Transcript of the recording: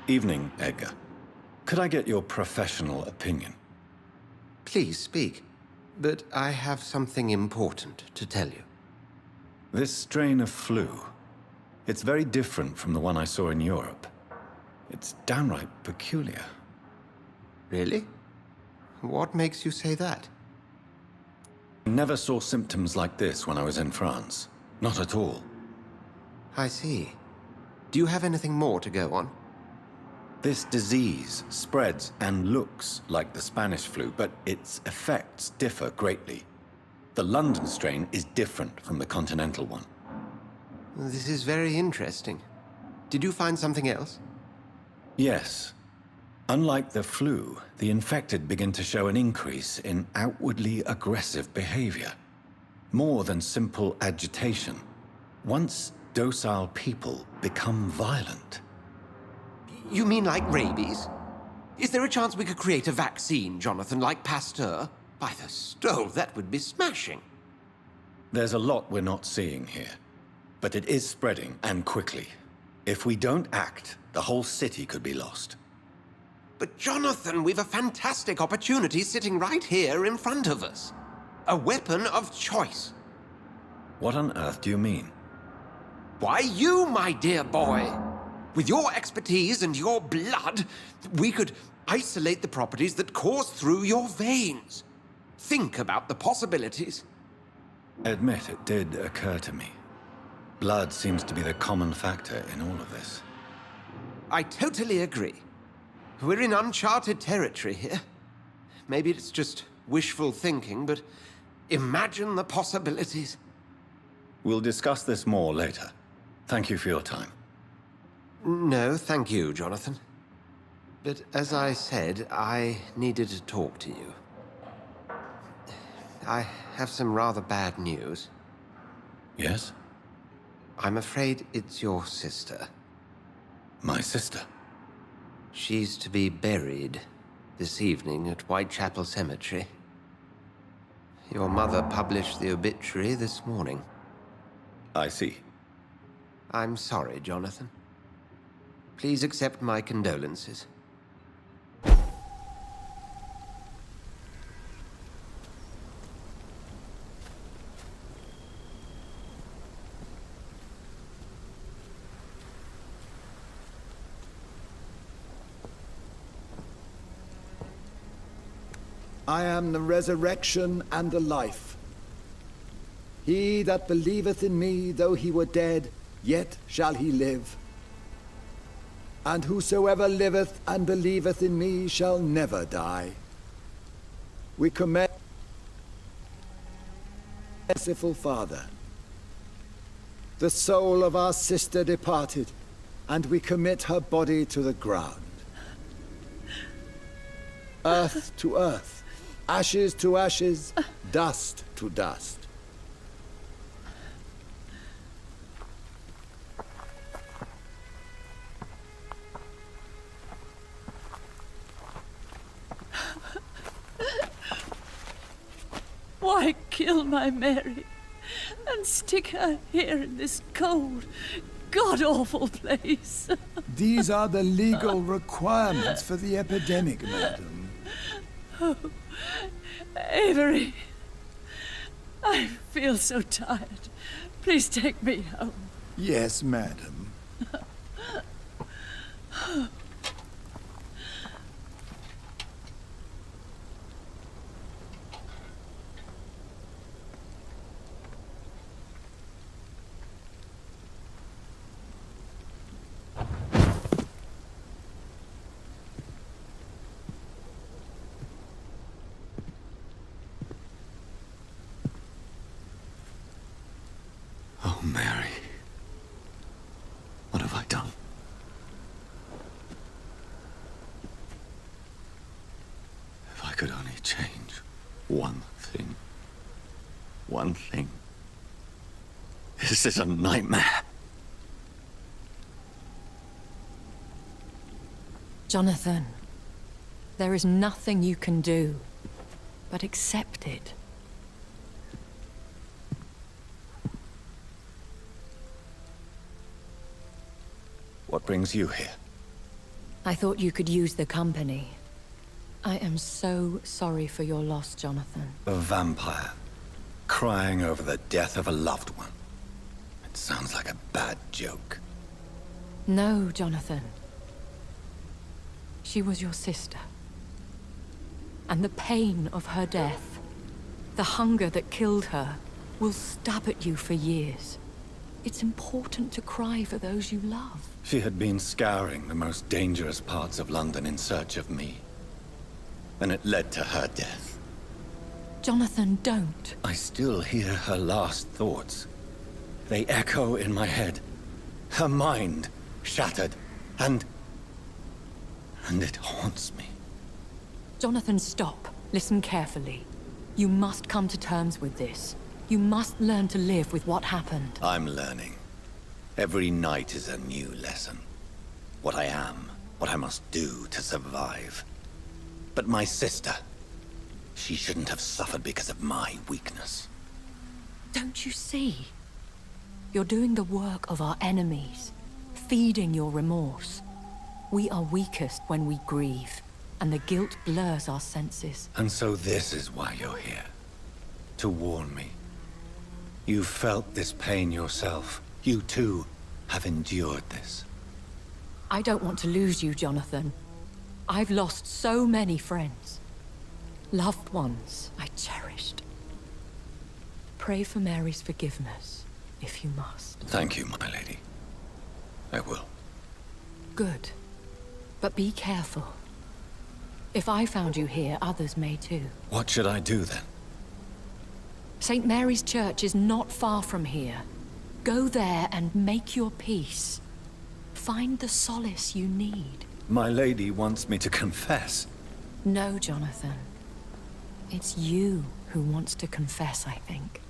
Evening, Edgar. Could I get your professional opinion? Please speak, but I have something important to tell you. This strain of flu, it's very different from the one I saw in Europe. It's downright peculiar. Really? What makes you say that? I never saw symptoms like this when I was in France. Not at all. I see. Do you have anything more to go on? This disease spreads and looks like the Spanish flu, but its effects differ greatly. The London strain is different from the continental one. This is very interesting. Did you find something else? Yes. Unlike the flu, the infected begin to show an increase in outwardly aggressive behavior. More than simple agitation. Once docile people become violent. You mean like rabies? Is there a chance we could create a vaccine, Jonathan, like Pasteur? By the stove, that would be smashing. There's a lot we're not seeing here. But it is spreading, and quickly. If we don't act, the whole city could be lost. But Jonathan, we've a fantastic opportunity sitting right here in front of us. A weapon of choice. What on earth do you mean? Why, you, my dear boy. With your expertise and your blood, we could isolate the properties that course through your veins. Think about the possibilities. Admit it did occur to me. Blood seems to be the common factor in all of this. I totally agree. We're in uncharted territory here. Maybe it's just wishful thinking, but imagine the possibilities. We'll discuss this more later. Thank you for your time. No, thank you, Jonathan. But as I said, I needed to talk to you. I have some rather bad news. Yes? I'm afraid it's your sister. My sister? She's to be buried this evening at Whitechapel Cemetery. Your mother published the obituary this morning. I see. I'm sorry, Jonathan. Please accept my condolences. I am the resurrection and the life. He that believeth in me, though he were dead, yet shall he live. And whosoever liveth and believeth in me shall never die. We commend merciful Father. The soul of our sister departed, and we commit her body to the ground. Earth to earth, ashes to ashes, dust to dust. Why kill my Mary and stick her here in this cold, god-awful place? These are the legal requirements for the epidemic, madam. Oh, Avery, I feel so tired. Please take me home. Yes, madam. Oh, Mary. What have I done? If I could only change one thing. One thing. This is a nightmare. Jonathan, there is nothing you can do but accept it. What brings you here? I thought you could use the company. I am so sorry for your loss, Jonathan. A vampire, crying over the death of a loved one. It sounds like a bad joke. No, Jonathan. She was your sister. And the pain of her death, the hunger that killed her, will stab at you for years. It's important to cry for those you love. She had been scouring the most dangerous parts of London in search of me. And it led to her death. Jonathan, don't. I still hear her last thoughts. They echo in my head. Her mind shattered, and it haunts me. Jonathan, stop. Listen carefully. You must come to terms with this. You must learn to live with what happened. I'm learning. Every night is a new lesson. What I am, what I must do to survive. But my sister, she shouldn't have suffered because of my weakness. Don't you see? You're doing the work of our enemies, feeding your remorse. We are weakest when we grieve, and the guilt blurs our senses. And so this is why you're here. To warn me. You've felt this pain yourself. You too have endured this. I don't want to lose you, Jonathan. I've lost so many friends. Loved ones I cherished. Pray for Mary's forgiveness, if you must. Thank you, my lady. I will. Good. But be careful. If I found you here, others may too. What should I do then? St. Mary's Church is not far from here. Go there and make your peace. Find the solace you need. My lady wants me to confess. No, Jonathan. It's you who wants to confess, I think.